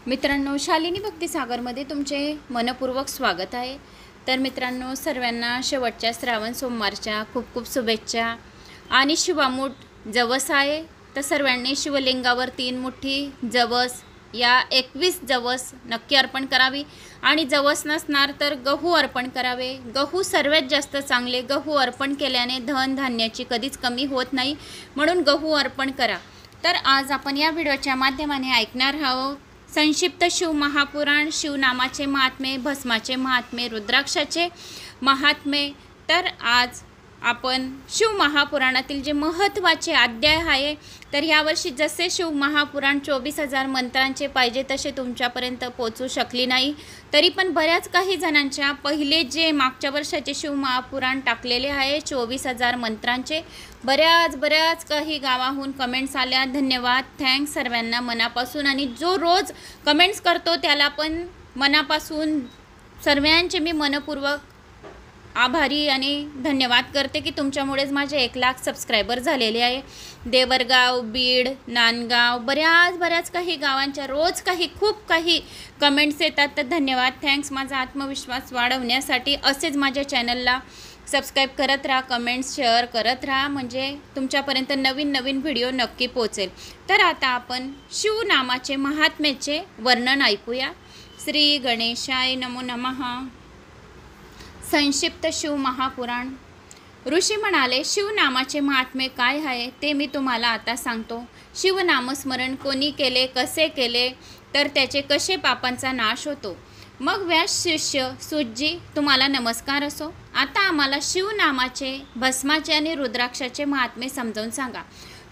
मित्रांनो, शालिनी भक्तिसागरमध्ये तुमचे मनपूर्वक स्वागत आहे। तर मित्रांनो, सर्वांना शेवटच्या श्रावण सोमवारच्या खूप खूप शुभेच्छा। आणि शिवामूठ जवस आहे, तर सर्वांनी शिवलिंगावर 3 मुठी जवस या 21 जवस नक्की अर्पण करावी। आणि जवस नसणार तर गहू अर्पण करावे। गहू सर्वात जास्त चांगले। गहू अर्पण केल्याने धन धान्याची कधीच कमी होत नाही, म्हणून गहू अर्पण करा। तर आज आपण या व्हिडिओच्या माध्यमाने ऐकणार आहोत संक्षिप्त शिव महापुराण, शिवनामाचे महात्मे, भस्माचे महात्मे, रुद्राक्षाचे महात्मे। तर आज आपण शिव महापुराणातील जे महत्त्वाचे अध्याय आहे, तर यावर्षी जसे शिव महापुराण 24,000 मंत्रांचे पाहिजे तसे तुमच्यापर्यंत पोहोचू शकली नाही, तरी पण बऱ्याच काही जणांच्या पहिले जे मागच्या वर्षाचे शिव महापुराण टाकलेले आहे 24,000 मंत्रांचे, बऱ्याच काही गावाहून कमेंट्स आल्या। धन्यवाद, थँक्स सर्वांना मनापासून। आणि जो रोज कमेंट्स करतो त्याला पण मनापासून सर्वांचे मी मनपूर्वक आभारी आणि धन्यवाद करते की तुमच्यामुळेच माझे 1 लाख सबस्क्रायबर झालेले आहे। देवरगाव, बीड, नांदगाव, बऱ्याच काही गावांच्या रोज खूप काही कमेंट्स येतात। तर धन्यवाद, थँक्स माझा आत्मविश्वास वाढवण्यासाठी। असेच माझ्या चॅनलला सबस्क्राईब करत राहा, कमेंट्स शेअर करत राहा, म्हणजे तुमच्यापर्यंत नवीन व्हिडिओ नक्की पोहोचेल। तर आता आपण शिवनामाचे महात्म्याचे वर्णन ऐकूया। श्री गणेशाय नमो नमः। संक्षिप्त शिव महापुराण। ऋषी म्हणाले, शिवनामाचे महात्म्य काय आहे ते मी तुम्हाला आता सांगतो। शिवनामस्मरण कोणी केले, कसे केले, तर त्याचे कसे पापांचा नाश होतो। मग व्यास शिष्य सूतजी, तुम्हाला नमस्कार असो। आता आम्हाला शिवनामाचे, भस्माचे आणि रुद्राक्षाचे महात्म्य समजावून सांगा।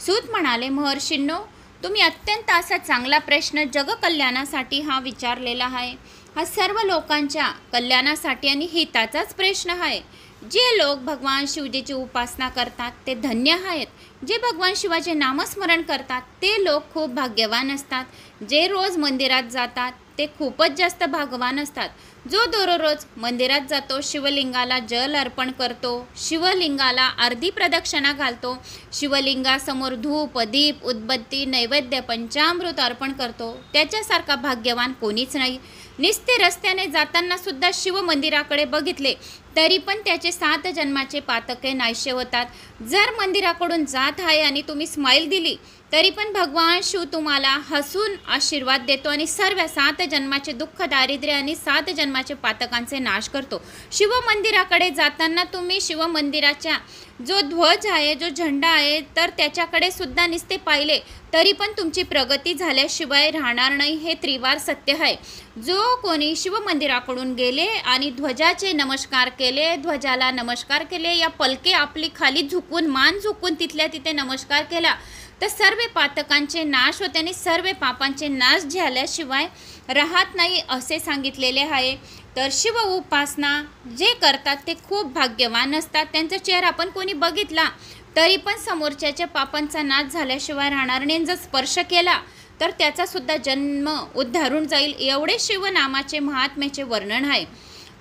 सूत म्हणाले, महर्षींनो, तुम्ही अत्यंत असा चांगला प्रश्न जगकल्याणासाठी हा विचारलेला आहे। हा सर्व लोकांच्या कल्याणासाठी आणि हिताचाच प्रश्न आहे। जे लोक भगवान शिवजीची उपासना करतात ते धन्य आहेत। जे भगवान शिवाचे नामस्मरण करतात ते लोक खूप भाग्यवान असतात। जे रोज मंदिरात जातात ते खूपच जास्त भाग्यवान असतात। जो दररोज मंदिरात जातो, शिवलिंगाला जल अर्पण करतो, शिवलिंगाला अर्धी प्रदक्षिणा घालतो, शिवलिंगासमोर धूप, दीप, उदबत्ती, नैवेद्य, पंचामृत अर्पण करतो, त्याच्यासारखा भाग्यवान कोणीच नाही। निस्ते रस्त्याने जाताना सुद्धा शिव मंदिराकडे बघितले तरी पण त्याचे 7 जन्माचे पातके नाहीसे होतात। जर मंदिराकडून जात आहे आणि तुम्ही स्माईल दिली तरी पण भगवान शिव तुम्हाला हसून आशीर्वाद देतो आणि सर्व 7 जन्माचे दुःख, दारिद्र्य आणि 7 जन्माचे पातकांचे नाश करतो। शिव मंदिराकडे जाताना तुम्ही शिव मंदिराच्या जो ध्वज आहे, जो झेंडा आहे, तर त्याच्याकडे सुद्धा निस्ते पाहिले तरी पण तुमची प्रगती झाल्याशिवाय राहणार नाही, हे त्रिवार सत्य आहे। जो कोणी शिव मंदिराकडून गेले आणि ध्वजाचे नमस्कार केले, ध्वजाला नमस्कार केले, या पलके आपली खाली झुकून, मान झुकून तिथल्या तिथे नमस्कार केला तर सर्व पातकांचे नाश होते आणि सर्व पापांचे नाश झाल्याशिवाय राहत नाही, असे सांगितलेले आहे। तर शिव उपासना जे करतात ते खूप भाग्यवान असतात। त्यांचा चेहरा आपण कोणी बघितला तरी पण समोरच्याच्या पापांचा नाश झाल्याशिवाय राहणार नाही। जर स्पर्श केला तर त्याचा सुद्धा जन्म उद्धारून जाईल, एवढे शिवनामाचे महात्म्याचे वर्णन आहे।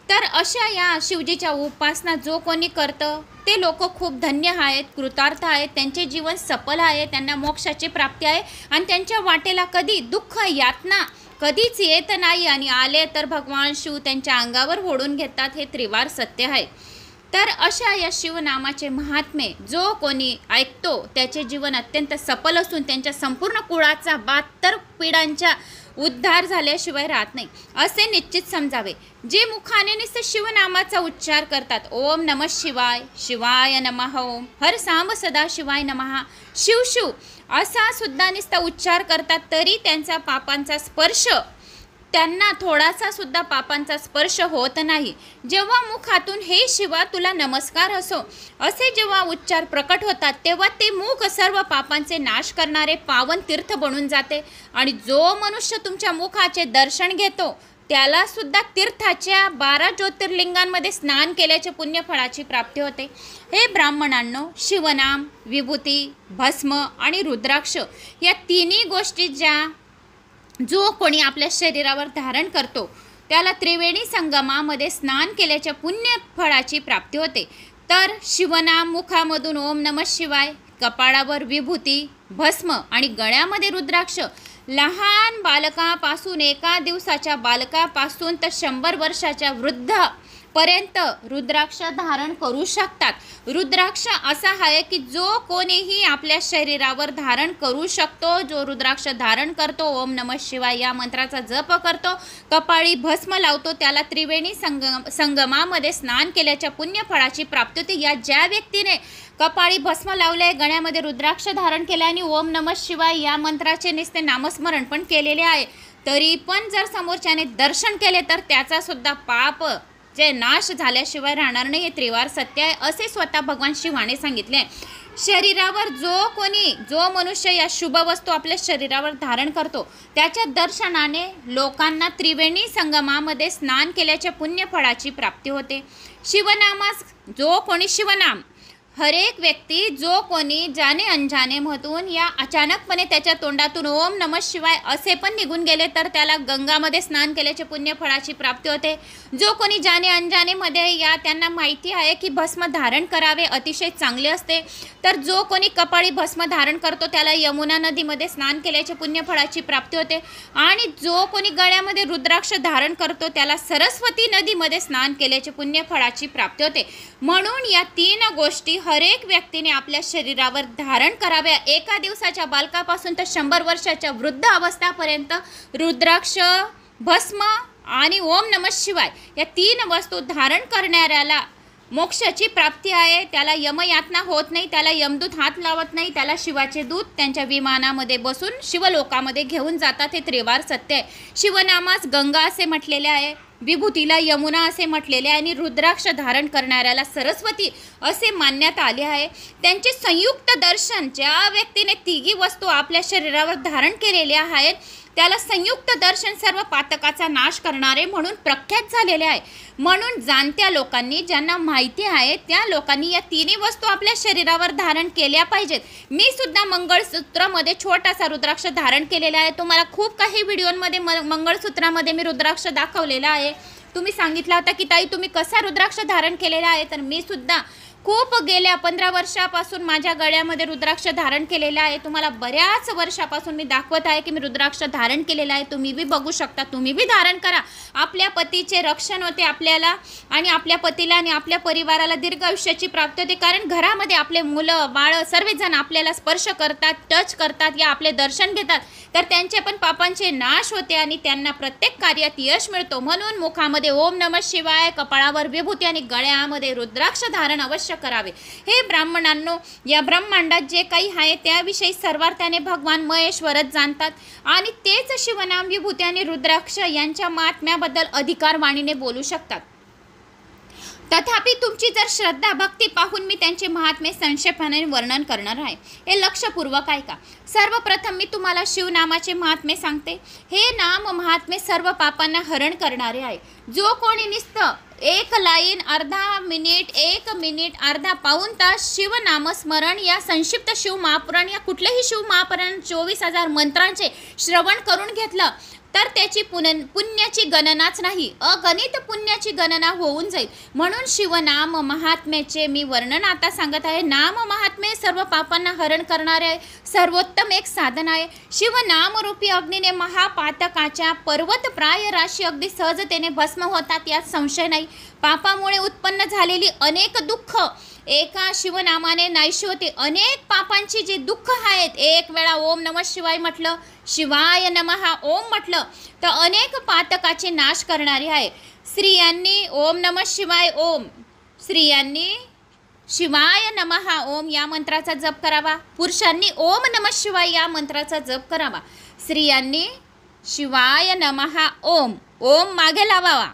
तर अशा या शिवजीच्या उपासना जो कोणी करतं ते लोक खूप धन्य आहेत, कृतार्थ आहेत, त्यांचे जीवन सफल आहे, त्यांना मोक्षाची प्राप्ती आहे आणि त्यांच्या वाटेला कधी दुःख, यातना कधीच येत नाही आणि आले तर भगवान शिव त्यांच्या अंगावर ओढून घेतात, हे त्रिवार सत्य आहे। तर अशा या शिवनामाचे महात्म्य जो कोणी ऐकतो त्याचे जीवन अत्यंत सफल असून त्यांच्या संपूर्ण कुळाचा 72 पिढ्यांचा उद्धार झाल्याशिवाय राहत नाही, असे निश्चित समजावे। जे मुखाने नुसते शिवनामाचा उच्चार करतात, ओम नमः शिवाय, शिवाय नमः, ओम हर सांब सदा शिवाय नमः, शिव शिव असा सुद्धा नुसता उच्चार करतात तरी त्यांचा पापांचा स्पर्श, त्यांना थोडासा सुद्धा पापांचा स्पर्श होत नाही। जेव्हा मुखातून हे शिवा तुला नमस्कार असो असे जेव्हा उच्चार प्रकट होतात तेव्हा ते मुख सर्व पापांचे नाश करणारे पावन तीर्थ बनून जाते आणि जो मनुष्य तुमच्या मुखाचे दर्शन घेतो त्याला सुद्धा तीर्थाच्या 12 ज्योतिर्लिंगांमध्ये स्नान केल्याचे पुण्यफळाची प्राप्ती होते। हे ब्राह्मणांनो, शिवनाम, विभूती, भस्म आणि रुद्राक्ष या तिन्ही गोष्टी जो कोणी आपल्या शरीरावर धारण करतो त्याला त्रिवेणी संगमामध्ये स्नान केल्याच्या पुण्यफळाची प्राप्ती होते। तर शिवनाम मुखामधून ओम नमः शिवाय, कपाळावर विभूती, भस्म आणि गळ्यामध्ये रुद्राक्ष लहान बालकापासून 1 दिवसाच्या बालकापासून तर 100 वर्षाच्या वृद्धापर्यंत रुद्राक्ष धारण करू शकतात. रुद्राक्ष असा आहे की जो कोणीही आपल्या शरीरावर धारण करू शकतो. जो रुद्राक्ष धारण करतो, ओम नमः शिवाय या मंत्राचा जप करतो, कपाळी भस्म लावतो, त्याला त्रिवेणी संगमामध्ये स्नान केल्याच्या पुण्यफळाची प्राप्ती होते. या ज्या व्यक्तीने कपाळी भस्म लावले, गळ्यामध्ये रुद्राक्ष धारण केले आणि ओम नमः शिवाय या मंत्राचे नुसते नामस्मरण पण केलेले आहे, तरी पण जर समोरच्याने दर्शन केले तर त्याचा सुद्धा पाप जे नाश झाल्याशिवाय राहणार नाही. हे त्रिवार सत्य आहे असे स्वतः भगवान शिवाने सांगितले. शरीरावर जो मनुष्य या शुभ वस्तू आपल्या शरीरावर धारण करतो, त्याच्या दर्शनाने लोकांना त्रिवेणी संगमामध्ये स्नान केल्याच्या पुण्यफळाची प्राप्ती होते. शिवनामास जो कोणी शिवनाम हर एक व्यक्ती जो कोणी जाणे अनजाणे मधून या अचानकपणे त्याच्या तोंडातून ओम नमः शिवाय असे पण निघून गेले तर त्याला गंगामध्ये स्नान केल्याचे पुण्यफळाची प्राप्ती होते. जो कोणी जाणे अनजाणेमध्ये या त्यांना माहिती आहे की भस्म धारण करावे अतिशय चांगले असते, तर जो कोणी कपाळी भस्म धारण करतो त्याला यमुना नदीमध्ये स्नान केल्याचे पुण्यफळाची प्राप्ती होते. आणि जो कोणी गळ्यामध्ये रुद्राक्ष धारण करतो त्याला सरस्वती नदीमध्ये स्नान केल्याचे पुण्यफळाची प्राप्ती होते. म्हणून या 3 गोष्टी हर एक व्यक्तीने आपल्या शरीरावर धारण कराव्या. 1 दिवसाच्या बालकापासून तर 100 वर्षाच्या वृद्ध अवस्थापर्यंत रुद्राक्ष, भस्म आणि ओम नमः शिवाय या 3 वस्तू धारण करणाऱ्याला मोक्षाची प्राप्ती आहे. त्याला यमयातना होत नाही, त्याला यमदूत हात लावत नाही, त्याला शिवाचे दूत त्यांच्या विमानामध्ये बसून शिवलोकामध्ये घेऊन जातात. हे त्रिवार सत्य आहे. शिवनामास गंगा असे म्हटलेले आहे, विभूतीला यमुना असे म्हटलेले आहे आणि रुद्राक्ष धारण करणाऱ्याला सरस्वती असे मानण्यात आले आहे. त्यांचे संयुक्त दर्शन ज्या व्यक्तीने 3 वस्तू आपल्या शरीरावर धारण केलेल्या आहेत त्याला संयुक्त दर्शन सर्व पातकाचा नाश करणारे म्हणून प्रख्यात झालेले आहे. म्हणून जाणत्या लोकांनी, ज्यांना माहिती आहे त्या लोकांनी या 3 वस्तू आपल्या शरीरावर धारण केल्या पाहिजेत. मी सुद्धा मंगळसूत्रामध्ये छोटासा रुद्राक्ष धारण केलेला आहे. तुम्हाला खूप काही व्हिडिओमध्ये मंगळसूत्रामध्ये मी रुद्राक्ष दाखवलेला आहे. तुम्ही सांगितला होता की ताई तुम्ही कसा रुद्राक्ष धारण केलेला आहे, तर मी सुद्धा खूप गेल्या 15 वर्षापासून माझ्या गळ्यामध्ये रुद्राक्ष धारण केलेला आहे. तुम्हाला बऱ्याच वर्षापासून मी दाखवत आहे की मी रुद्राक्ष धारण केलेला आहे. तुम्ही बी बघू शकता, तुम्ही बी धारण करा. आपल्या पतीचे रक्षण होते आपल्याला आणि आपल्या पतीला आणि आपल्या परिवाराला दीर्घ आयुष्याची प्राप्ती होते. कारण घरामध्ये आपले मुलं बाळ सर्वजण आपल्याला स्पर्श करतात, टच करतात, या आपले दर्शन घेतात, तर त्यांचे पण पापांचे नाश होते आणि त्यांना प्रत्येक कार्यात यश मिळतो. म्हणून मुखामध्ये ओम नमः शिवाय, कपाळावर विभूती आणि गळ्यामध्ये रुद्राक्ष धारण अवश्य करावे. हे ब्राह्मणांनो, या ब्रह्मांडात जे काही आहे त्याविषयी सर्वार्थाने भगवान महेश्वरच जाणतात आणि तेच शिवनाम, विभूती आणि रुद्राक्ष यांच्या महात्म्याबद्दल अधिकार वाणीने बोलू शकतात. तथापि तुमची जर श्रद्धा भक्ती पाहून मी त्यांचे महात्म्य संक्षेपाने वर्णन करणार आहे. हे लक्षपूर्वक ऐका. सर्वप्रथम मी तुम्हाला शिवनामाचे महात्म्य सांगते. हे नाम महात्म्य सर्व पापांना हरण करणारे आहे. जो कोणी नुसतं 1 लाईन, अर्धा मिनिट, 1 मिनिट, अर्धा पाऊण तास शिवनामस्मरण या संक्षिप्त शिवमहापुराण या कुठलेही शिवमहापुराण 24,000 मंत्रांचे श्रवण करून घेतलं तर त्याची पुण्याची गणनाच नाही, अगणित पुण्याची गणना होऊन जाईल. म्हणून शिवनाम महात्म्याचे मी वर्णन आता सांगत आहे. नाम महात्म्य सर्व पापांना हरण करणारे आहे, सर्वोत्तम एक साधन आहे. शिवनामरूपी अग्नीने महापातकाच्या पर्वतप्राय राशी अगदी सहजतेने भस्म होतात, यात संशय नाही. पापामुळे उत्पन्न झालेली अनेक दुःख एका शिवनामाने नाहीशी होते. अनेक पापांची जी दुःख आहेत, एक वेळा ओम नमः शिवाय म्हटलं, शिवाय नमः ओम म्हटलं तर अनेक पातकाचे नाश करणारे आहे. स्त्रियांनी ओम नमः शिवाय ओम, स्त्रियांनी शिवाय नमः ओम या मंत्राचा जप करावा. पुरुषांनी ओम नमः शिवाय या मंत्राचा जप करावा. स्त्रियांनी शिवाय नमः ओम, ओम मागे लावावा.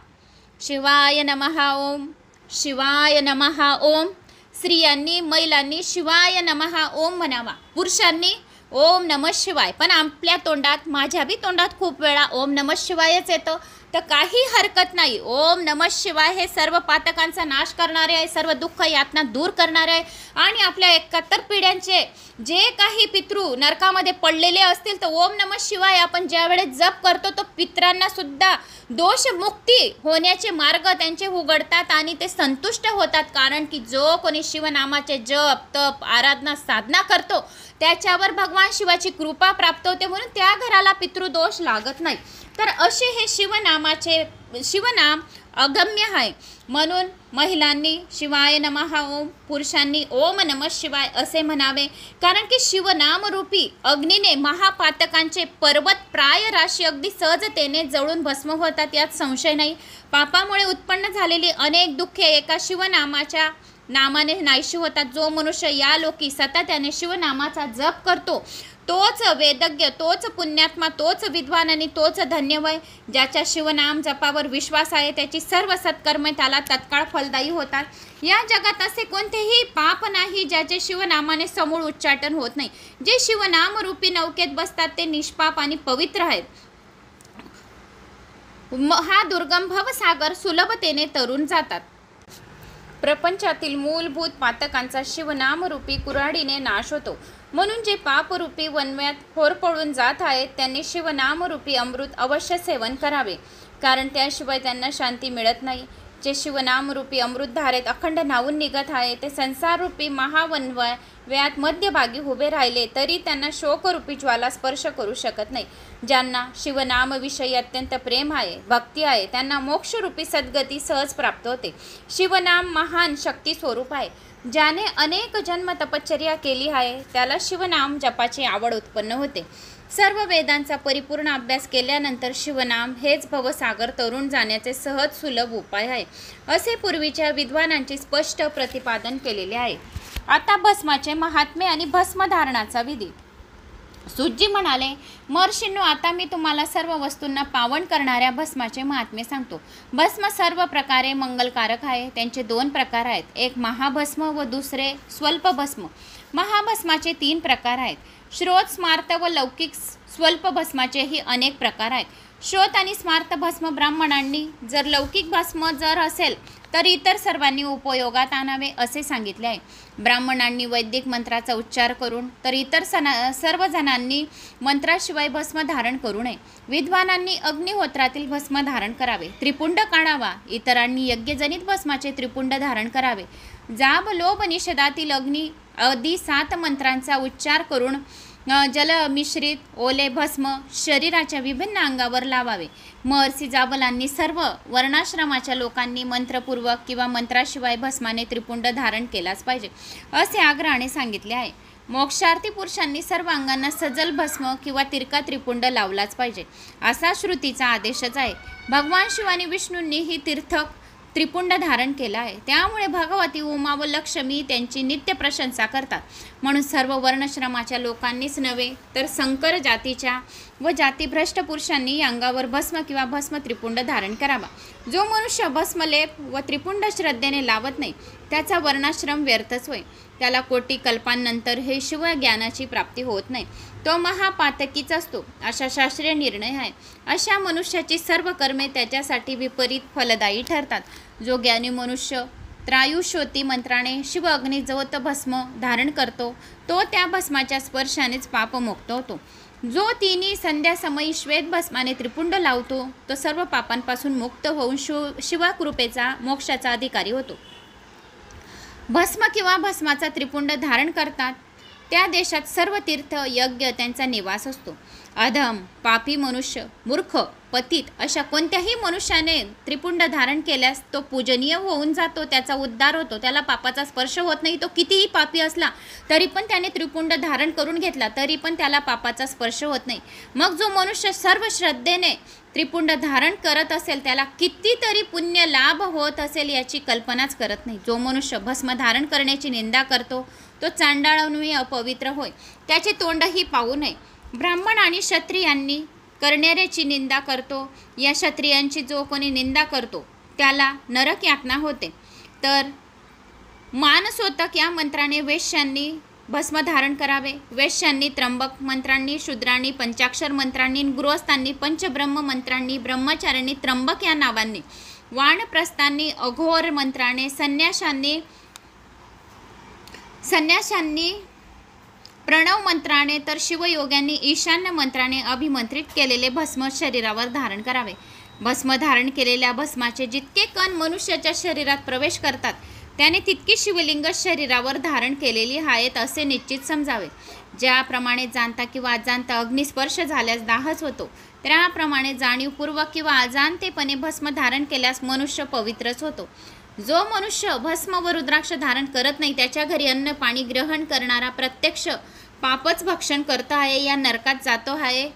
शिवाय नमः ओम, शिवाय नमः ओम. स्त्रियांनी, महिलांनी शिवाय नमः ओम म्हणावा. पुरुषांनी ओम नमः शिवाय. पण आपल्या तोंडात, माझ्या बी तोंडात खूप वेळा ओम नमः शिवायच येतं, तर काही हरकत नाही. ओम नमः शिवाय हे सर्व पातकांचा नाश करणारे आहे, सर्व दुःख यातना दूर करणारे आहे. आणि आपल्या 71 पिढ्यांचे जे काही पितृ नरकामध्ये पडलेले असतील तर ओम नमः शिवाय आपण ज्या वेळेस जप करतो तो पितरांना सुद्धा दोषमुक्ती होण्याचे मार्ग त्यांचे उघडतात आणि ते संतुष्ट होतात. कारण की जो कोणी शिवनामाचे जप तप आराधना साधना करतो त्याच्यावर भगवान शिवाची कृपा प्राप्त होते, म्हणून त्या घराला पितृदोष लागत नाही. तर असे हे शिवनाम अगम्य आहे. म्हणून महिलांनी शिवाय नमः ओम, पुरुषांनी ओम नमः शिवाय असे म्हणावे. कारण की शिवनामरूपी अग्नीने महापातकांचे पर्वत प्राय राशी अगदी सहजतेने जळून भस्म होतात, यात संशय नाही. पापामुळे उत्पन्न झालेली अनेक दुःखे एका शिवनामाच्या नामाने नाहीशी होतात. जो मनुष्य या लोकी सतत्याने शिवनामाचा जप करतो तोच वेदज्ञ, तोच पुण्यात्मा, तोच विद्वान आणि तोच धन्यवय. ज्याच्या शिवनाम जपावर विश्वास आहे त्याची सर्व सत्कर्मे त्याला तत्काळ फलदायी होतात. या जगात असे कोणतेही पाप नाही ज्याचे शिवनामाने समूळ उच्चाटन होत नाही. जे शिवनाम रूपी नौकेत बसतात ते निष्पाप आणि पवित्र आहेत. हा दुर्गम भवसागर सुलभतेने तरून जातात. प्रपंचातील मूलभूत पातकांचा शिवनामरूपी कुऱ्हाडीने नाश होतो. म्हणून जे पापरूपी वनव्यात होरपळून जात आहेत त्यांनी शिवनामरूपी अमृत अवश्य सेवन करावे, कारण त्याशिवाय त्यांना शांती मिळत नाही. जे शिवनामरूपी अमृतधारेत अखंड न्हावून निघत आहे ते संसाररूपी महावनव्यात मध्यभागी उभे राहिले तरी त्यांना शोकरूपी ज्वाला स्पर्श करू शकत नाही. ज्यांना शिवनामविषयी अत्यंत प्रेम आहे, भक्ती आहे, त्यांना मोक्षरूपी सद्गती सहज प्राप्त होते. शिवनाम महान शक्ती स्वरूप आहे. ज्याने अनेक जन्म तपश्चर्या केली आहे त्याला शिवनाम जपाची आवड उत्पन्न होते. सर्व वेदांचा परिपूर्ण अभ्यास केल्यानंतर शिवनाम हेच भवसागर तरुण जाण्याचे सहज सुलभ उपाय आहे, असे पूर्वीच्या विद्वानांचे स्पष्ट प्रतिपादन केलेले आहे. आता भस्माचे महात्म्य आणि भस्मधारणाचा विधी. सूतजी म्हणाले, महर्षींनो, आता मी तुम्हाला सर्व वस्तूंना पावन करणाऱ्या भस्माचे महात्म्य सांगतो. भस्म सर्व प्रकारे मंगलकारक आहे. त्यांचे 2 प्रकार आहेत, एक महाभस्म व दुसरे स्वल्प भस्म. महाभस्माचे 3 प्रकार आहेत. श्रोत, स्मार्त व लौकिक. स्वल्प भस्माचेही अनेक प्रकार आहेत. श्रोत आणि स्मार्त भस्म ब्राह्मणांनी, जर लौकिक भस्म जर असेल तर इतर सर्वांनी उपयोगात आणावे असे सांगितले आहे. ब्राह्मणांनी वैदिक मंत्राचा उच्चार करून तर इतर सर्वजणांनी मंत्राशिवाय भस्म धारण करू नये. विद्वानांनी अग्निहोत्रातील भस्म धारण करावे, त्रिपुंड काढावा. इतरांनी यज्ञजनित भस्माचे त्रिपुंड धारण करावे. जाब, लोभ, निषेधातील अग्नी आदी 7 मंत्रांचा उच्चार करून जलमिश्रित ओले भस्म शरीराच्या विभिन्न अंगावर लावावे. महर्षी जाबलांनी सर्व वर्णाश्रमाच्या लोकांनी मंत्रपूर्वक किंवा मंत्राशिवाय भस्माने त्रिपुंड धारण केलाच पाहिजे असे आग्रहाने सांगितले आहे. मोक्षार्थी पुरुषांनी सर्व अंगांना सजल भस्म किंवा तिरका त्रिपुंड लावलाच पाहिजे असा श्रुतीचा आदेशच आहे. भगवान शिव आणि विष्णूंनी ही त्रिपुंड धारण केला आहे. त्यामुळे भगवती उमा व लक्ष्मी त्यांची नित्य प्रशंसा करतात. म्हणून सर्व वर्णश्रमाच्या लोकांनीच नव्हे तर संकर जातीच्या व जातीभ्रष्ट पुरुषांनी अंगावर भस्म किंवा भस्म त्रिपुंड धारण करावा. जो मनुष्य भस्मलेप व त्रिपुंड श्रद्धेने लावत नाही त्याचा वर्णाश्रम व्यर्थच होय. त्याला कोटी कल्पांनंतर हे शिवज्ञानाची प्राप्ती होत नाही. तो महापातकीच असतो अशा शास्त्रीय निर्णय आहे. अशा मनुष्याची सर्व कर्मे त्याच्यासाठी विपरीत फलदायी ठरतात. जो ज्ञानी मनुष्य त्रायुष्योती मंत्राने शिव अग्निजवत भस्म धारण करतो तो त्या भस्माच्या स्पर्शानेच पापमुक्त होतो. जो तिन्ही संध्यासमयी श्वेत भस्माने त्रिपुंड लावतो तो सर्व पापांपासून मुक्त होऊन शिवकृपेचा मोक्षाचा अधिकारी होतो. भस्म किंवा भस्माचा त्रिपुंड धारण करतात त्या देशात सर्व तीर्थ यज्ञ त्यांचा निवास असतो. अधम, पापी मनुष्य, मूर्ख, पतित अशा कोणत्याही मनुष्याने त्रिपुंड धारण केल्यास तो पूजनीय होऊन जातो, त्याचा उद्धार होतो, त्याला पापाचा स्पर्श होत नाही. तो कितीही पापी असला तरी पण त्याने त्रिपुंड धारण करून घेतला तरी पण त्याला पापाचा स्पर्श होत नाही. मग जो मनुष्य सर्व श्रद्धेने त्रिपुंड धारण करत असेल त्याला कितीतरी पुण्य लाभ होत असेल याची कल्पनाच करत नाही. जो मनुष्य भस्म धारण करण्याची निंदा करतो तो चांडाळानुय अपवित्र होय, त्याचे तोंडही पाहू नये. ब्राह्मण आणि क्षत्रियांनी करणाऱ्याची निंदा करतो. या क्षत्रियांची जो कोणी निंदा करतो त्याला नरक यातना होते. तर मानसोतक या मंत्राने वेश्यांनी भस्म धारण करावे. वैश्यांनी त्र्यंबक मंत्रांनी, शूद्रांनी पंचाक्षर मंत्रांनी, गृहस्थांनी पंचब्रह्म मंत्रांनी, ब्रह्मचार्यांनी त्र्यंबक या नावांनी, वानप्रस्थांनी अघोर मंत्राने, संन्याशांनी प्रणव मंत्राने, तर शिवयोग्यांनी ईशान्य मंत्राने अभिमंत्रित केलेले भस्म शरीरावर धारण करावे. भस्म धारण केलेल्या भस्माचे जितके कण मनुष्याच्या शरीरात प्रवेश करतात त्याने तितकी शिवलिंग शरीरावर धारण केलेली आहेत असे निश्चित समजावे. ज्याप्रमाणे जाणता किंवा अजाणता अग्निस्पर्श झाल्यास दाहच होतो, त्याप्रमाणे जाणीवपूर्वक किंवा अजाणतेपणे भस्म धारण केल्यास मनुष्य पवित्रच होतो. जो मनुष्य भस्म व रुद्राक्ष धारण करत नाही त्याच्या घरी अन्न पाणी ग्रहण करणारा प्रत्यक्ष पापच भक्षण करतो आहे, या नरकात जातो आहे.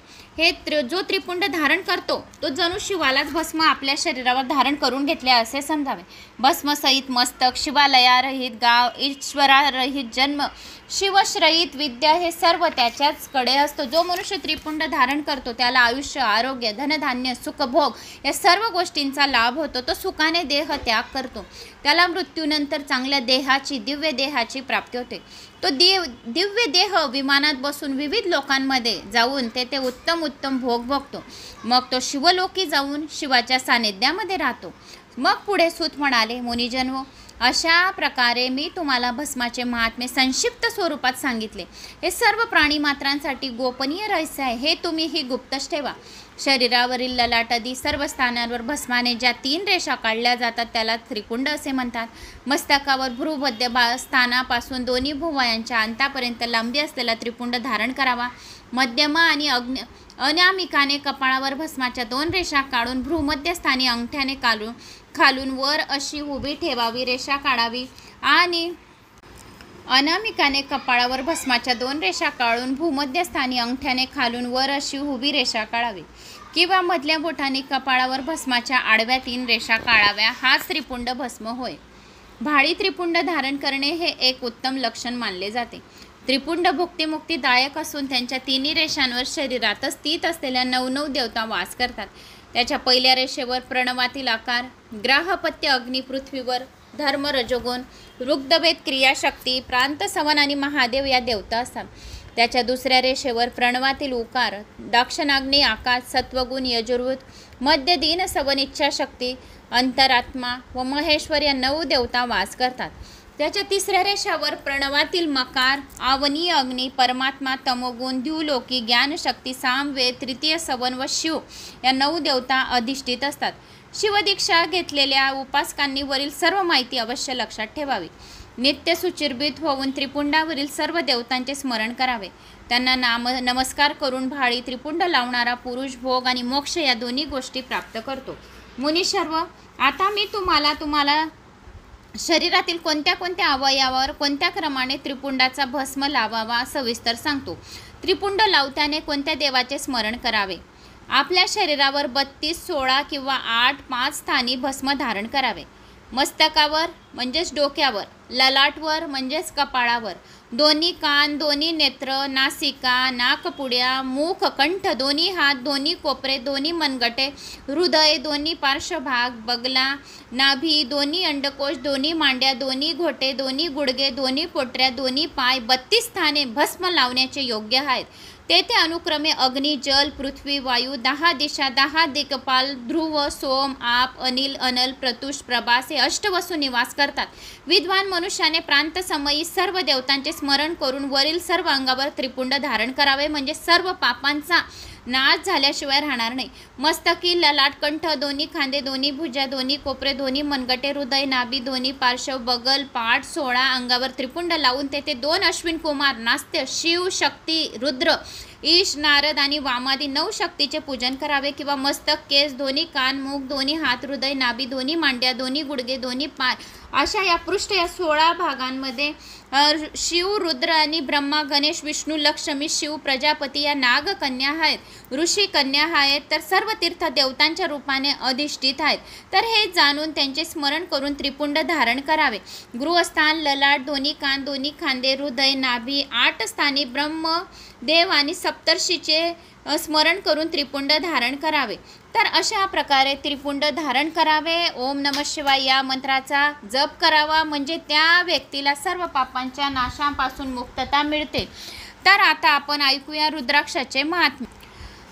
जो त्रिपुंड धारण करतो तो जणू शिवालाच भस्म आपल्या शरीरावर धारण करून घेतले असे समजावे. भस्मसहित मस्तक, शिवालयारहित गाव, ईश्वरारहित जन्म, शिवश्रयित विद्या हे सर्व त्याच्याचकडे असतो. जो मनुष्य त्रिपुंड धारण करतो त्याला आयुष्य, आरोग्य, धनधान्य, सुखभोग या सर्व गोष्टींचा लाभ होतो. तो सुखाने देह त्याग करतो. त्याला मृत्यूनंतर चांगल्या देहाची, दिव्य देहाची प्राप्ती होते. तो दिव्य देह विमानात बसून विविध लोकांमध्ये जाऊन तेथे उत्तम उत्तम भोग भोगतो. मग तो शिवलोकी जाऊन शिवाच्या सानिध्यामध्ये राहतो. मग पुढे सूत म्हणाले, मुनिजन्मो, अशा प्रकारे मी तुम्हाला भस्माचे महात्म्य संक्षिप्त स्वरूपात सांगितले. हे सर्व प्राणीमात्रांसाठी गोपनीय रहस्य आहे, हे तुम्हीही गुप्तच ठेवा. शरीरावरील ललाटादी सर्व स्थानांवर भस्माने ज्या 3 रेषा काढल्या जातात त्याला त्रिपुंड असे म्हणतात. मस्तकावर भ्रूमध्य स्थानापासून दोन्ही भुवयांच्या अंतापर्यंत लांबी असलेला त्रिपुंड धारण करावा. मध्यम आणि अनामिकाने कपाळावर भस्माच्या 2 रेषा काढून भ्रूमध्यस्थानी अंगठ्याने खालून वर अशी उभी ठेवावी रेषा काढावी. आणि अनामिकाने कपाळावर भस्माच्या 2 रेषा काढून भूमध्यस्थानी अंगठ्याने खालून वर अशी उभी रेषा काढावी. किंवा मधल्या बोटाने कपाळावर भस्माच्या आडव्या 3 रेषा काढाव्या. हाच त्रिपुंड भस्म होय. भाळी त्रिपुंड धारण करणे हे एक उत्तम लक्षण मानले जाते. त्रिपुंड भुक्तिमुक्तीदायक असून त्यांच्या 3 रेषांवर शरीरातच स्थित असलेल्या 9 देवता वास करतात. त्याच्या पहिल्या रेषेवर प्रणवातील आकार, ग्राहपत्य अग्नी पृथ्वीवर, धर्म रजोगुण, ऋग्वेद क्रियाशक्ती, प्रांत सवन आणि महादेव या देवता असतात. त्याच्या दुसऱ्या रेषेवर प्रणवातील उकार, दाक्षिणाग्नी आकाश, सत्वगुण यजुर्वेद, मध्य दीन सवन इच्छाशक्ती, अंतरात्मा व महेश्वर या 9 देवता वास करतात. त्याच्या तिसऱ्या रेषावर प्रणवातील मकार, आवनीय अग्नी, परमात्मा, तमोगुण, द्युलोकी, ज्ञानशक्ती, सामवेद, तृतीय सवन व शिव या 9 देवता अधिष्ठित असतात. शिवदीक्षा घेतलेल्या उपासकांनी वरील सर्व माहिती अवश्य लक्षात ठेवावी. नित्य सुचिर्भित होऊन त्रिपुंडावरील सर्व देवतांचे स्मरण करावे. त्यांना नमस्कार करून भाळी त्रिपुंड लावणारा पुरुष भोग आणि मोक्ष या दोन्ही गोष्टी प्राप्त करतो. मुनिशर्व, आता मी तुम्हाला शरीरातील कोणत्या कोणत्या अवयवावर कोणत्या क्रमाने त्रिपुंडाचा भस्म लावावा सविस्तर सांगतो. त्रिपुंड लावताना कोणत्या देवाचे स्मरण करावे. आपल्या शरीरावर 32, 16 किंवा 8, 5 स्थानी भस्म धारण करावे. मस्तकावर म्हणजेच डोक्यावर, ललाटवर म्हणजेच कपाळावर, दोन्ही कान, दोन्ही नेत्र, नासिका, नाकपुड्या, मुख, कंठ, दोन्ही हात, दोन्ही कोपरे, दोन्ही मनगटे, हृदय, दोन्ही पार्श्वभाग, बगला, नाभी, दोन्ही अंडकोश, दोन्ही मांड्या, दोन्ही घोटे, दोन्ही गुडघे, दोन्ही पोटऱ्या, दोन्ही पाय, 32 स्थाने भस्म लावण्याचे योग्य आहेत. तेथे अनुक्रमे अग्नी, जल, पृथ्वी, वायू, 10 दिशा, 10 दिक्पाल, ध्रुव, सोम, आप, अनिल, अनल, प्रतुष, प्रभास हे अष्टवसू निवास करतात. विद्वान मनुष्याने प्रांतसमयी सर्व देवतांचे स्मरण करून वरील सर्व अंगावर त्रिपुंड धारण करावे, म्हणजे सर्व पापांचा नाश झाल्याशिवाय राहणार नाही. मस्तकी, ललाट, कंठ, दोन्ही खांदे, दोन्ही भुजा, दोन्ही कोपरे, दोन्ही मनगटे, हृदय, नाभी, दोन्ही पार्श्व, बगल, पाठ, 16 अंगावर त्रिपुंड लावून तेथे 2 अश्विन कुमार, नास्त्य, शिव, शक्ती, रुद्र, ईश, नारद आणि वामादी 9 शक्तीचे पूजन करावे. किंवा मस्तक, केस, दोन्ही कान, मुख, दोन्ही हात, हृदय, नाभी, दोन्ही मांड्या, दोन्ही गुडघे, दोन्ही पाय अशा या पृष्ठ या 16 भागांमध्ये शिव, रुद्र आणि ब्रह्मा, गणेश, विष्णू, लक्ष्मी, शिव, प्रजापती या नागकन्या आहेत, ऋषी कन्या आहेत, तर सर्व तीर्थ देवतांच्या रूपाने अधिष्ठित आहेत. तर हे जाणून त्यांचे स्मरण करून त्रिपुंड धारण करावे. गृहस्थान, ललाट, दोन्ही कान, दोन्ही खांदे, हृदय, नाभी, 8 स्थानी ब्रह्म देव आणि सप्तर्षीचे स्मरण करून त्रिपुंड धारण करावे। तर अशा प्रकारे त्रिपुंड धारण करावे, ओम नमः शिवाय या मंत्राचा जप करावा, म्हणजे त्या व्यक्तीला सर्व पापांच्या नाशापासून मुक्तता मिळते। तर आता आपण ऐकूया रुद्राक्षाचे महात्म्य।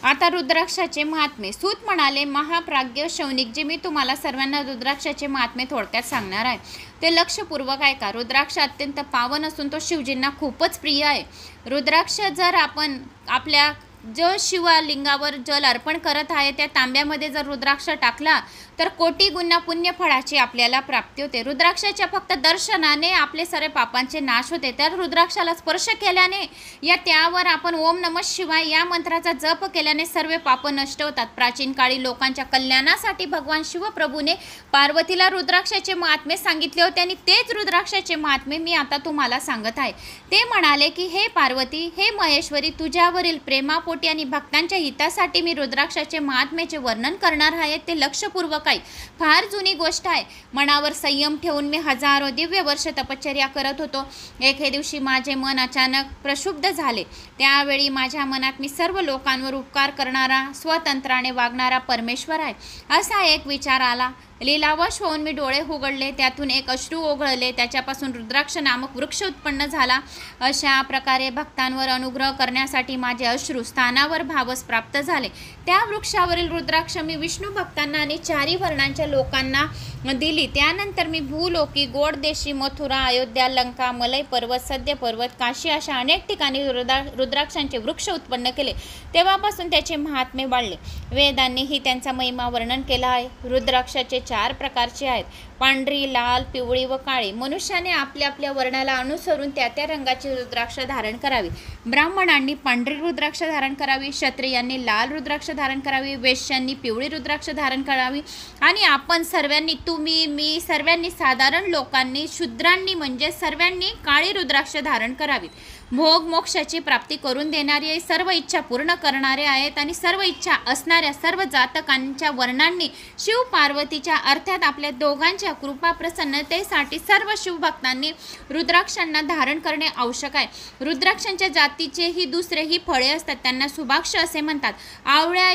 आता रुद्राक्षाचे महात्म्य। सूत म्हणाले, महाप्राज्ञ शौनिक, जे मी तुम्हाला सर्वांना रुद्राक्षाचे महात्म्य थोडक्यात सांगणार आहे ते लक्षपूर्वक ऐका। रुद्राक्ष अत्यंत पावन असून तो शिवजींना खूपच प्रिय आहे। रुद्राक्ष जर आपण आपल्या जो शिवलिंगावर जल अर्पण करत आहे त्या तांब्यामध्ये जर रुद्राक्ष टाकला तर कोटी गुणा पुण्य फळाची आपल्याला प्राप्ती होते। रुद्राक्षाच्या फक्त दर्शनाने आपले सर्व पापांचे नाश होते। तर रुद्राक्षाला स्पर्श केल्याने या त्यावर आपण ओम नमः शिवाय या मंत्राचा जप केल्याने सर्व पाप नष्ट होतात। प्राचीन काळी लोकांच्या कल्याणासाठी भगवान शिवप्रभूने पार्वतीला रुद्राक्षाचे महात्म्य सांगितले होते आणि तेच रुद्राक्षाचे महात्म्य मी आता तुम्हाला सांगत आहे। ते म्हणाले की हे पार्वती, हे महेश्वरी, तुझ्यावरील प्रेमापोटी आणि भक्तांच्या हितासाठी मी रुद्राक्षाचे महात्म्याचे वर्णन करणार आहे ते लक्षपूर्वक आहे। फार जुनी गोष्ट आहे। मनावर संयम ठेवून मी हजारो दिव्य वर्ष तपश्चर्या करत होतो। एके दिवशी माझे मन अचानक प्रक्षुब्ध झाले। त्यावेळी माझ्या मनात मी सर्व लोकांवर उपकार करणारा, स्वतंत्राने वागणारा परमेश्वर आहे असा एक विचार आला। लीलावश होऊन मी डोळे उघडले, त्यातून एक अश्रू ओघळले, त्याच्यापासून रुद्राक्ष नामक वृक्ष उत्पन्न झाला। अशा प्रकारे भक्तांवर अनुग्रह करण्यासाठी माझे अश्रू स्थानावर भावस प्राप्त झाले। त्या वृक्षावरील रुद्राक्ष मी विष्णू भक्तांना आणि चारी वर्णांच्या लोकांना दिली। त्यानंतर मी भूलोकी, गोडदेशी, मथुरा, अयोध्या, लंका, मलय पर्वत, सद्य पर्वत, काशी अशा अनेक ठिकाणी रुद्राक्षांचे वृक्ष उत्पन्न केले। तेव्हापासून त्याचे महात्म्य वाढले। वेदांनीही त्यांचा महिमा वर्णन केला आहे। रुद्राक्षाचे 4 प्रकारचे आहेत, पांढरी, लाल, पिवळी व काळी। मनुष्याने आपल्या आपल्या वर्णाला अनुसरून त्या त्या रंगाची रुद्राक्ष धारण करावी। ब्राह्मणांनी पांढरी रुद्राक्ष धारण करावी, क्षत्रियांनी लाल रुद्राक्ष धारण करावी, वैश्यांनी पिवळी रुद्राक्ष धारण करावी आणि आपण सर्वांनी, तुम्ही, मी, सर्वांनी, साधारण लोकांनी, शूद्रांनी म्हणजे सर्वांनी काळी रुद्राक्ष धारण करावी। भोग मोक्षाची प्राप्ती करून देणारे, सर्व इच्छा पूर्ण करणारे आहेत आणि सर्व इच्छा असणाऱ्या सर्व जातकांच्या वर्णांनी शिव पार्वतीच्या अर्थात आपल्या दोघांच्या कृपा प्रसन्नतेसाठी सर्व शिवभक्तांनी रुद्राक्षांना धारण करणे आवश्यक आहे। रुद्राक्षांच्या जातीचेही दुसरेही फळे असतात, त्यांना सुभाक्ष असे म्हणतात। आवळ्या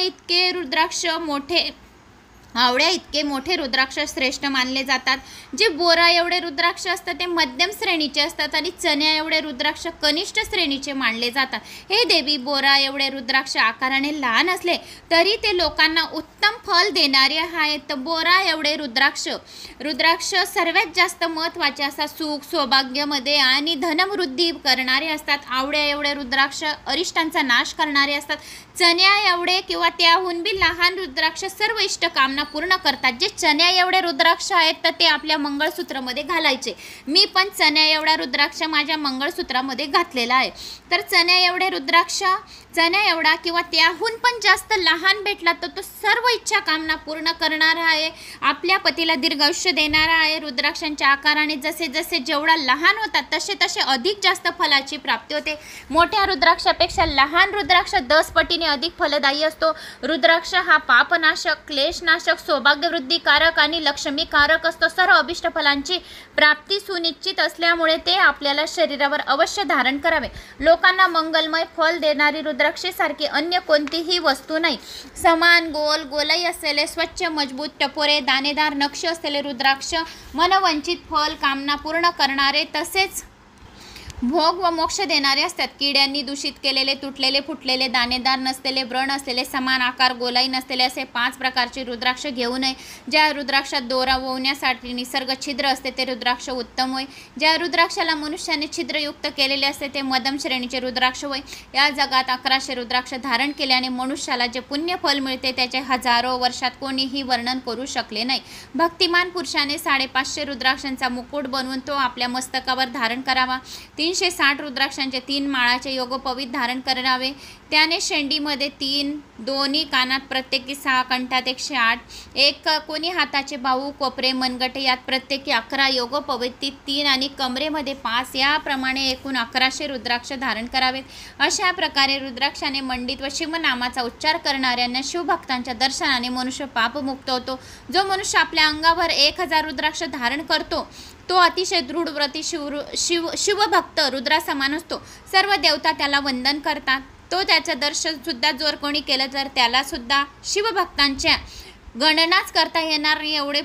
इतके मोठे रुद्राक्ष श्रेष्ठ मानले जातात। जे बोरा एवढे रुद्राक्ष असतात ते मध्यम श्रेणीचे असतात आणि चण्या एवढे रुद्राक्ष कनिष्ठ श्रेणीचे मानले जातात। हे देवी, बोरा एवढे रुद्राक्ष आकाराने लहान असले तरी ते लोकांना उत्तम फल देणारे आहेत। बोरा एवढे रुद्राक्ष सर्वात जास्त महत्त्वाचे असतात, सुख सौभाग्यामध्ये आणि धनवृद्धी करणारे असतात। आवळ्या एवढे रुद्राक्ष अरिष्टांचा नाश करणारे असतात। चण्या एवढे किंवा त्याहून बी लहान रुद्राक्ष सर्व इष्ट कामना पूर्ण करतात। जे चण्या एवढे रुद्राक्ष आहेत तर ते आपल्या मंगळसूत्रामध्ये घालायचे। मी पण चण्या एवढा रुद्राक्ष माझ्या मंगळसूत्रामध्ये घातलेला आहे। तर चण्या एवढा किंवा त्याहून पण जास्त लहान भेटला तर तो सर्व इच्छा कामना पूर्ण करणारा आहे, आपल्या पतीला दीर्घायुष्य देणारा आहे। रुद्राक्षांच्या आकाराने जसे जसे जेवढा लहान होतात तसे तसे अधिक जास्त फलाची प्राप्ती होते। मोठ्या रुद्राक्षापेक्षा लहान रुद्राक्ष 10 पटीने अधिक फलदायी असतो। रुद्राक्ष हा पापनाशक, क्लेशनाशक, सौभाग्यवृद्धिकारक आणि लक्ष्मीकारक असतो। सर्व अभिष्ट फलांची प्राप्ती सुनिश्चित असल्यामुळे ते आपल्याला शरीरावर अवश्य धारण करावे। लोकांना मंगलमय फल देणारी रुद्राक्षासारखी अन्य कोणतीही वस्तू नाही। समान गोलाई असलेले, स्वच्छ, मजबूत, टपोरे, दाणेदार नक्ष असलेले रुद्राक्ष मनवंचित फल कामना पूर्ण करणारे तसेच भोग व मोक्ष देणारे असतात। किड्यांनी दूषित केलेले, तुटलेले, फुटलेले, दाणेदार नसलेले, व्रण असलेले, समान आकार, गोलाई नसलेले असे 5 प्रकारचे रुद्राक्ष घेऊ नये। ज्या रुद्राक्षात दोरा ववण्यासाठी निसर्ग छिद्र असते ते रुद्राक्ष उत्तम होय। ज्या रुद्राक्षाला मनुष्याने छिद्रयुक्त केलेले असते ते मध्यम श्रेणीचे रुद्राक्ष होय। या जगात 1100 रुद्राक्ष धारण केल्याने मनुष्याला जे पुण्य फल मिळते त्याचे हजारो वर्षात कोणीही वर्णन करू शकले नाही। भक्तिमान पुरुषाने 550 रुद्राक्षांचा मुकुट बनवून तो आपल्या मस्तकावर धारण करावा। 360 रुद्राक्षांचे 3 माळाचे योगोपवीत धारण करावे। त्याने शेंडीमध्ये 3, दोन्ही कानात प्रत्येकी 6, कंठात 108, एक कोणी हाताचे बाहू, कोपरे, मनगटे यात प्रत्येकी 11 योगोपवीत 3 आणि कमरेमध्ये 5 याप्रमाणे एकूण 1100 रुद्राक्ष धारण करावेत। अशा प्रकारे रुद्राक्षाने मंडित व शिवनामाचा उच्चार करणाऱ्यांना शिवभक्तांच्या दर्शनाने मनुष्य पापमुक्त होतो। जो मनुष्य आपल्या अंगावर 1000 रुद्राक्ष धारण करतो तो अतिशय दृढव्रती शिवभक्त रुद्रासमान असतो। सर्व देवता त्याला वंदन करतात। तो त्याचं दर्शनसुद्धा जर कोणी केलं तर त्यालासुद्धा शिवभक्तांच्या गणनाच करता येणार नाही एवढे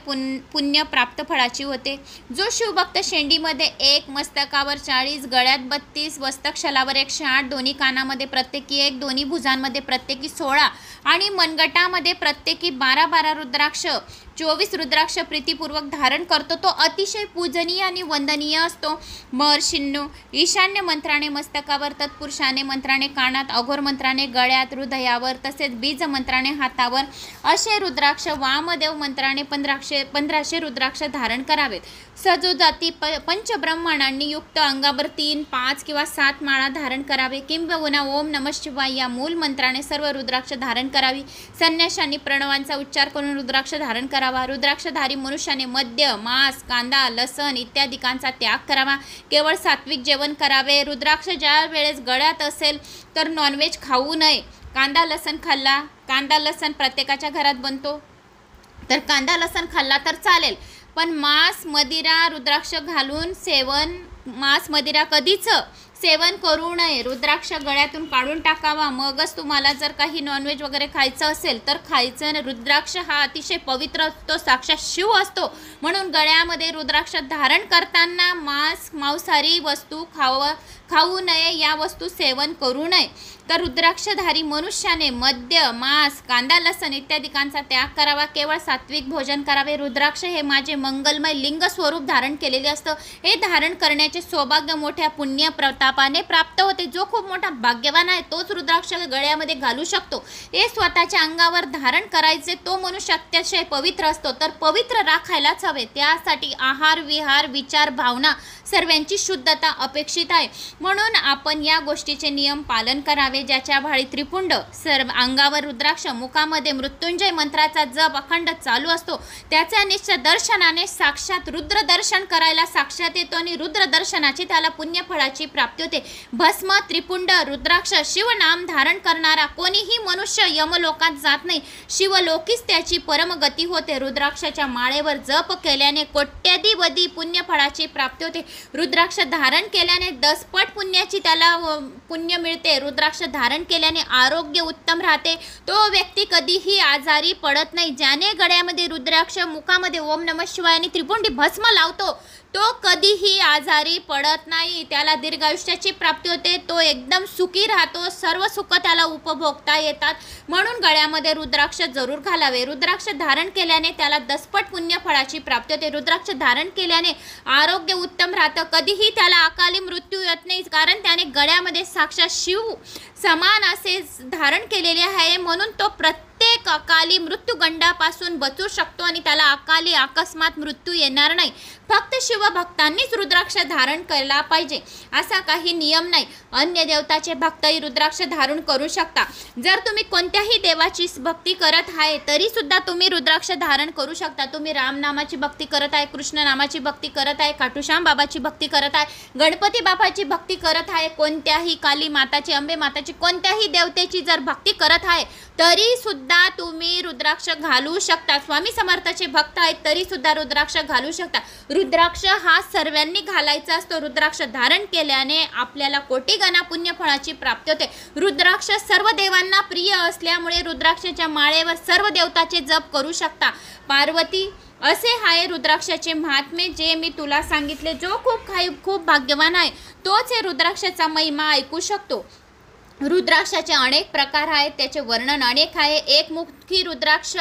पुण्य प्राप्त फळाची होते. जो शिवभक्त शेंडीमध्ये 1, मस्तकावर 40, गळ्यात 32, वस्तक्षलावर 108, दोन्ही कानामध्ये प्रत्येकी 1, दोन्ही भुजांमध्ये प्रत्येकी 16 आणि मनगटामध्ये प्रत्येकी 12 रुद्राक्ष 24 रुद्राक्ष प्रीतीपूर्वक धारण करतो तो अतिशय पूजनीय आणि वंदनीय असतो. महर्षींनो, ईशान्य मंत्राने मस्तकावर, तत्पुरुषाने मंत्राने कानात, अघोर मंत्राने गळ्यात हृदयावर तसेच बीज मंत्राने हातावर असे रुद्राक्ष, वामदेव मंत्राने 1500 रुद्राक्ष धारण करावेत. सजोजाती पंचब्रह्मांडांनी युक्त अंगावर 3, 5 किंवा 7 माळा धारण करावे किंबहुना ओम नमः शिवाय या मूल मंत्राने सर्व रुद्राक्ष धारण करावी. संन्याशांनी प्रणवांचा उच्चार करून रुद्राक्ष धारण करावा. रुद्राक्षधारी मनुष्याने मद्य, मांस, कांदा, लसण इत्यादिकांचा त्याग करावा. केवळ सात्विक जेवण करावे. रुद्राक्ष ज्या वेळेस गळ्यात असेल तर नॉनव्हेज खाऊ नये. कांदा लसण खाल्ला, कांदा लसण प्रत्येकाच्या घरात बनतो, तर कांदा लसण खाल्ला तर चालेल, पण मांस मदिरा रुद्राक्ष घालून मांस मदिरा कधीच सेवन करू नये. रुद्राक्ष गळ्यातून काढून टाकावा. मगच तुम्हाला जर काही नॉनव्हेज वगैरे खायचं असेल तर खायचं. रुद्राक्ष हा अतिशय पवित्र असतो, साक्षात शिव असतो, म्हणून गळ्यामध्ये रुद्राक्ष धारण करताना मांसाहारी वस्तू खाऊ नये, या वस्तू सेवन करू नये. तर रुद्राक्षधारी मनुष्याने मद्य, मांस, कांदा लसण इत्यादिकांचा त्याग करावा. केवळ सात्विक भोजन करावे. रुद्राक्ष हे माझे मंगलमय लिंग स्वरूप धारण केलेले असतं. हे धारण करण्याचे सौभाग्य मोठ्या पुण्य प्रतापाने प्राप्त होते. जो खूप मोठा भाग्यवान आहे तोच रुद्राक्ष गळ्यामध्ये घालू शकतो. हे स्वतःच्या अंगावर धारण करायचे. तो मनुष्य अतिशय पवित्र असतो, तर पवित्र राखायलाच हवे. त्यासाठी आहार, विहार, विचार, भावना सर्वांची शुद्धता अपेक्षित आहे. म्हणून आपण या गोष्टीचे नियम पालन करावे. ज्याच्या भाळी त्रिपुंड, सर्व अंगावर रुद्राक्ष, मुखामध्ये मृत्युंजय मंत्राचा जप अखंड चालू असतो, त्याच्या निश्चय दर्शनाने साक्षात रुद्र दर्शन करायला साक्षात येतो आणि रुद्र दर्शनाची त्याला पुण्यफळाची प्राप्ती होते. भस्म, त्रिपुंड, रुद्राक्ष, शिवनाम धारण करणारा कोणीही मनुष्य यमलोकात जात नाही. शिवलोकीच त्याची परमगती होते. रुद्राक्षाच्या माळेवर जप केल्याने कोट्यधिपती पुण्यफळाची प्राप्ती होते. रुद्राक्ष धारण केल्याने 10 पट पुण्याची त्याला पुण्य मिळते. रुद्राक्ष धारण केल्याने आरोग्य उत्तम राहते. तो व्यक्ती कधीही आजारी पडत नाही. ज्याने गळ्यामध्ये रुद्राक्ष, मुखामध्ये ओम नमः शिवाय आणि त्रिपुंडी भस्म लावतो तो कधीही आजारी पडत नाही. त्याला दीर्घायुष्याची प्राप्ती होते. तो एकदम सुखी राहतो. सर्व सुख त्याला उपभोगता येतात. म्हणून गळ्यामध्ये रुद्राक्ष जरूर घालावे. रुद्राक्ष धारण केल्याने त्याला 10 पट पुण्यफळाची प्राप्ती होते. रुद्राक्ष धारण केल्याने आरोग्य उत्तम राहतं. कधीही त्याला अकाली मृत्यू येत नाही, कारण त्याने गळ्यामध्ये साक्षात शिव समान असे धारण केलेले आहे. म्हणून तो प्रत्येक अकाली मृत्यूगंडापासून बचू शकतो आणि त्याला अकाली अकस्मात मृत्यू येणार नाही. फक्त शिवभक्तांनीच रुद्राक्ष धारण केला पाहिजे असा काही नियम नाही. अन्य देवताचे भक्तही रुद्राक्ष धारण करू शकता. जर तुम्ही कोणत्याही देवाची भक्ती करत आहे तरी सुद्धा तुम्ही रुद्राक्ष धारण करू शकता. तुम्ही रामनामाची भक्ती करत आहे, कृष्ण नामाची भक्ती करत आहे, खाटूश्याम बाबाची भक्ती करत आहे, गणपती बाबाची भक्ती करत आहे, कोणत्याही काली माताची, अंबे माताची, कोणत्याही देवतेची जर भक्ती करत आहे तरी सुद्धा तुम्ही रुद्राक्ष घालू शकता. स्वामी समर्थाचे भक्त आहेत तरी सुद्धा रुद्राक्ष घालू शकता. रुद्राक्ष हा सर्वांनी घालायचा असतो. रुद्राक्ष धारण केल्याने आपल्याला कोटीगणा पुण्यफळाची प्राप्ती होते. रुद्राक्ष सर्व देवांना प्रिय असल्यामुळे रुद्राक्षाच्या माळेवर सर्व देवताचे जप करू शकता. पार्वती असे आहे रुद्राक्षाचे महात्म्य जे मी तुला सांगितले. जो खूप भाग्यवान आहे तोच हे रुद्राक्षाचा महिमा ऐकू शकतो. रुद्राक्षाचे अनेक प्रकार आहेत, त्याचे वर्णन अनेक आहे. एकमुखी रुद्राक्ष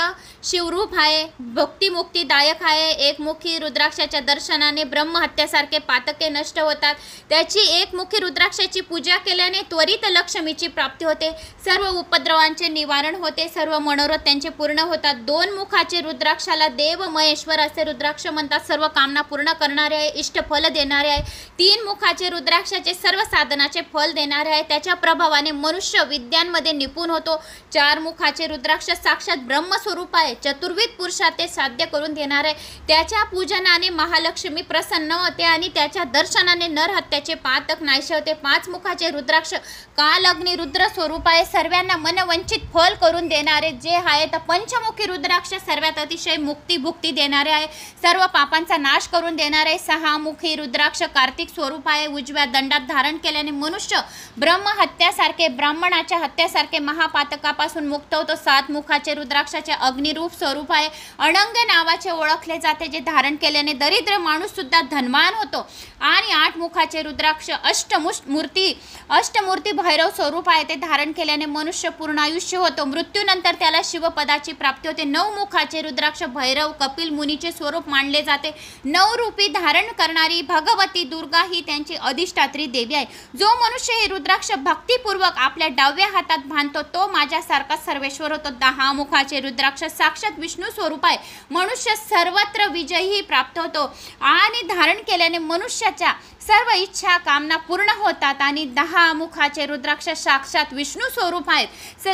शिवरूप आहे, भक्तिमुक्तीदायक आहे. एकमुखी रुद्राक्षाच्या दर्शनाने ब्रह्महत्यासारखे पातके नष्ट होतात. त्याची एकमुखी रुद्राक्षाची पूजा केल्याने त्वरित लक्ष्मीची प्राप्ती होते. सर्व उपद्रवांचे निवारण होते. सर्व मनोरथ त्यांचे पूर्ण होतात. 2 मुखाचे रुद्राक्षाला देव महेश्वर असे रुद्राक्ष म्हणतात. सर्व कामना पूर्ण करणारे आहे, इष्टफल देणारे आहे. 3 मुखाचे रुद्राक्षाचे सर्व साधनाचे फल देणारे आहे. त्याच्या प्रभावाने मनुष्य विद्यांमध्ये निपुण होतो. 4 मुखाचे रुद्राक्ष साक्षात ब्रह्मस्वरूप आहे, चतुर्विध पुरुषात ते साध्य करून देणार आहे. त्याच्या पूजनाने महालक्ष्मी प्रसन्न होते आणि त्याच्या दर्शनाने नरहत्याचे पातक नाहीसे होते. 5 मुखाचे रुद्राक्ष काल अग्नी रुद्र स्वरूप आहे, सर्वांना मनवंचित फल करून देणारे जे आहे. तर पंचमुखी रुद्राक्ष सर्वात अतिशय मुक्ती भुक्ती देणारे आहे, सर्व पापांचा नाश करून देणारे. 6 मुखी रुद्राक्ष कार्तिक स्वरूप आहे, उजव्या दंडात धारण केल्याने मनुष्य ब्रह्महत्यासारखे ब्राह्मणाच्या हत्यासारखे महापातकापासून मुक्त होतो. 7 मुखाचे रुद्राक्षाचे अग्निरूप स्वरूप आहे, अनंग नावाचे ओळखले जाते, जे धारण केल्याने दरिद्र माणूस सुद्धा धनवान होतो. आणि 8 मुखाचे रुद्राक्ष अष्टमूर्ती भैरव स्वरूप आहे, ते धारण केल्याने मनुष्य पूर्ण आयुष्य होतो, मृत्यूनंतर त्याला शिवपदाची प्राप्ती होते. 9 मुखाचे रुद्राक्ष भैरव कपिल मुनीचे स्वरूप मानले जाते. 9 रूपी धारण करणारी भगवती दुर्गा ही त्यांची अधिष्ठात्री देवी आहे. जो मनुष्य हे रुद्राक्ष भक्तिपूर्वक आपल्या डाव्या हातात बांधतो तो माझ्यासारखा सर्वेश्वर होतो. 10 मुखाचे रुद्राक्ष साक्षात विष्णू स्वरूप आहे, मनुष्य सर्वत्र विजयही प्राप्त होतो आणि धारण केल्याने मनुष्याच्या सर्व इच्छा कामना पूर्ण होतात. आणि 10 मुखाचे रुद्राक्ष साक्षात विष्णू स्वरूप आहेत.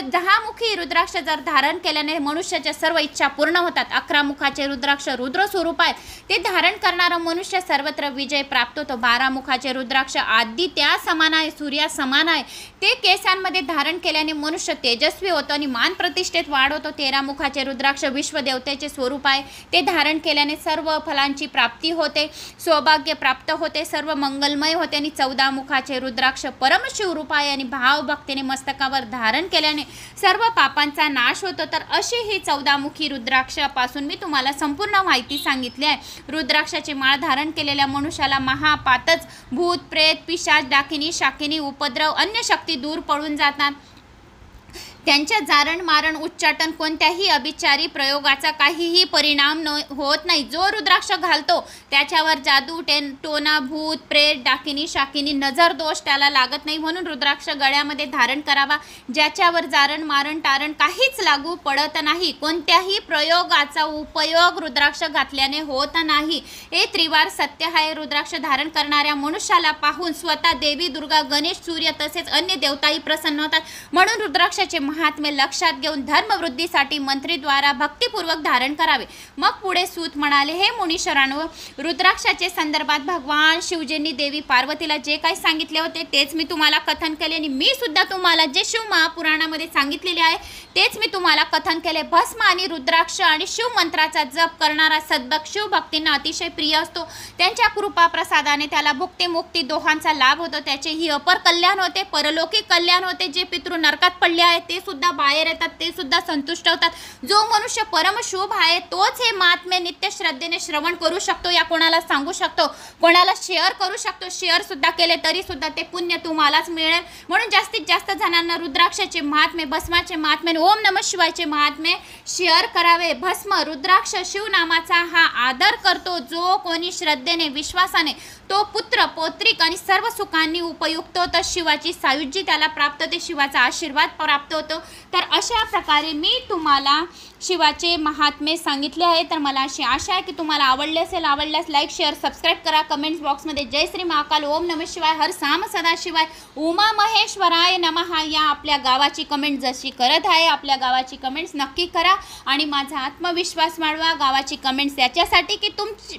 10 मुखी रुद्राक्ष जर धारण केल्याने मनुष्याच्या सर्व इच्छा पूर्ण होतात. 11 मुखाचे रुद्राक्ष रुद्र स्वरूप आहेत, ते धारण करणारा मनुष्य सर्वत्र विजय प्राप्त होतो. 12 मुखाचे रुद्राक्ष आदि त्या समान आहे, सूर्या समान आहे, ते केसांमध्ये धारण केल्याने मनुष्य तेजस्वी होतो आणि मान प्रतिष्ठेत वाढ होतो. 13 मुखाचे रुद्राक्ष विश्वदेवतेचे स्वरूप आहे, ते धारण केल्याने सर्व फलांची प्राप्ती होते, सौभाग्य प्राप्त होते, सर्व मंगलमय होते. आणि 14 मुखाचे रुद्राक्ष परमशिवरूप आहे आणि भावभक्तीने मस्तकावर धारण केल्याने सर्व पापांचा नाश होतो. तर अशी ही 14 मुखी रुद्राक्षापासून मी तुम्हाला संपूर्ण माहिती सांगितली आहे. रुद्राक्षाची माळ धारण केलेल्या मनुष्याला महापातच, भूत प्रेत पिशाच डाकिनी शाकिनी उपद्रव अन्य शक्ती दूर पळून जातात. त्यांच्या जारण मारण उच्चाटन कोणत्याही अभिचारी प्रयोगाचा काहीही परिणाम होत नाही. जो रुद्राक्ष घालतो त्याच्यावर जादू टोना भूत प्रेत डाकिनी शाकिनी नजर दोष त्याला लागत नाही. म्हणून रुद्राक्ष गळ्यामध्ये धारण करावा, ज्याच्यावर जारण मारण टारण काहीच लागू पडत नाही. कोणत्याही प्रयोगाचा उपयोग रुद्राक्ष घातल्याने होत नाही, हे त्रिवार सत्य आहे. रुद्राक्ष धारण करणाऱ्या मनुष्याला पाहून स्वतः देवी दुर्गा गणेश सूर्य तसेच अन्य देवताही प्रसन्न होतात. म्हणून रुद्राक्षाचे महात्म्य लक्षात घेऊन धर्मवृद्धीसाठी मंत्रीद्वारा भक्तिपूर्वक धारण करावे. मग पुढे सूत म्हणाले, हे मुनीश्वरांनो, रुद्राक्षाचे संदर्भात भगवान शिवजींनी देवी पार्वतीला जे काही सांगितले होते तेच मी तुम्हाला कथन केले आणि मी सुद्धा तुम्हाला जे शिव महापुराणामध्ये सांगितलेले आहे तेच मी तुम्हाला कथन केले. भस्म आणि रुद्राक्ष आणि शिव मंत्राचा जप करणारा सद्भक्त शिव भक्तींना अतिशय प्रिय असतो. त्यांच्या कृपा प्रसादाने त्याला भुक्ती मुक्ती दोहांचा लाभ होतो. त्याचेही अपर कल्याण होते, परलौकिक कल्याण होते. जे पितृ नरकात पडले आहेत ते सुद्धा बाहेर येतात, ते सुद्धा संतुष्ट होतात. जो मनुष्य परम शुभ आहे तोच हे महात्म्य नित्य श्रद्धेने श्रवण करू शकतो, या कोणाला सांगू शकतो, कोणाला शेअर करू शकतो. शेअर सुद्धा केले तरी सुद्धा ते पुण्य तुम्हालाच मिळेल. म्हणून जास्तीत जास्त जणांना रुद्राक्षाचे महात्म्य, भस्माचे महात्म्य, ओम नमः शिवायचे महात्म्य शेअर करावे. भस्म रुद्राक्ष शिवनामाचा हा आदर करतो जो कोणी श्रद्धेने विश्वासाने तो पुत्र पौत्रिक आणि सर्व सुखांनी उपयुक्त होतो. शिवाची सायुज्य त्याला प्राप्त होते, शिवाचा आशीर्वाद प्राप्त होतो. तर अशा प्रकारे मी तुम्हाला शिवाचे महात्म्य सांगितले आहे. तर मला अशी आशा आहे की तुम्हाला आवडले असेल. आवडल्यास लाईक शेअर सबस्क्राईब करा. कमेंट्स बॉक्समध्ये जय श्री महाकाल, ओम नमः शिवाय, हर साम सदाशिवाय, उमा महेश्वराय नमः या आपल्या गावाची कमेंट जशी करत आहे आपल्या गावाची कमेंट्स नक्की करा आणि माझा आत्मविश्वास वाढवा. गावाची कमेंट्स याच्यासाठी की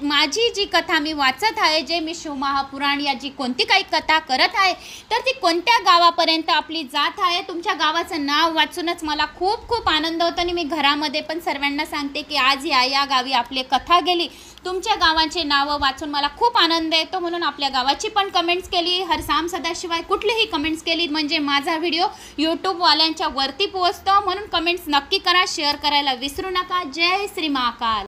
माझी जी कथा मी वाचत आहे, जे मी शिव महापुराण या जी कोणती काही कथा करत आहे तर ती कोणत्या गावापर्यंत आपली जात आहे, तुमच्या गावाचं नाव वाचूनच मला खूप खूप आनंद होतो. आणि मी घरामध्ये पण सर्वांना सांगते की आज या गावी आपली कथा गेली. तुमच्या गावांचे नावं वाचून मला खूप आनंद येतो. म्हणून आपल्या गावाची पण कमेंट्स केली, हरसाम सदाशिवाय कुठलीही कमेंट्स केली म्हणजे माझा व्हिडिओ यूट्यूबवाल्यांच्या वरती पोहोचतो. म्हणून कमेंट्स नक्की करा, शेअर करायला विसरू नका. जय श्री महाकाल.